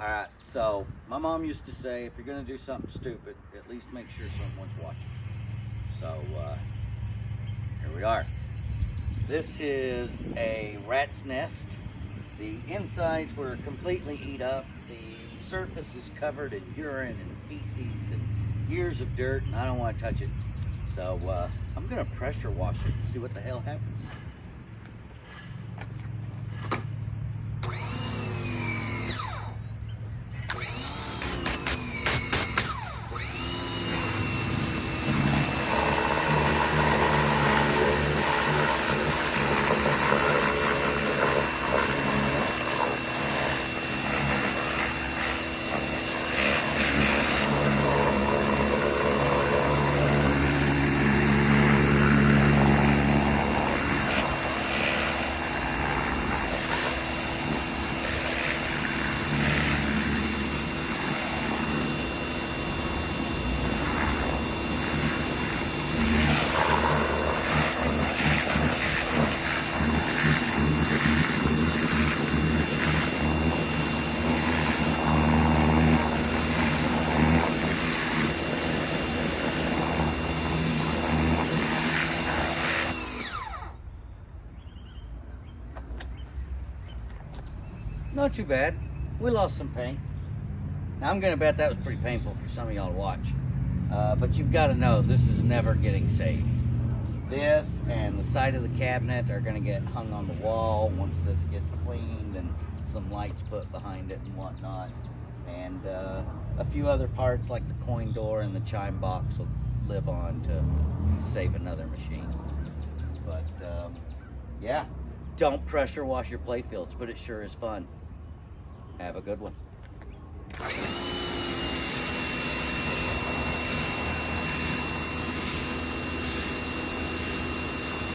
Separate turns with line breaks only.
Alright, so my mom used to say, if you're going to do something stupid, at least make sure someone's watching. So, here we are. This is a rat's nest. The insides were completely eat up. The surface is covered in urine and feces and years of dirt, and I don't want to touch it. So, I'm going to pressure wash it and see what the hell happens. Not too bad. We lost some paint. Now I'm gonna bet that was pretty painful for some of y'all to watch. But you've got to know this is never getting saved. This and the side of the cabinet are gonna get hung on the wall once this gets cleaned and some lights put behind it and whatnot. And a few other parts like the coin door and the chime box will live on to save another machine. But yeah, don't pressure wash your playfields, but it sure is fun. Have a good one.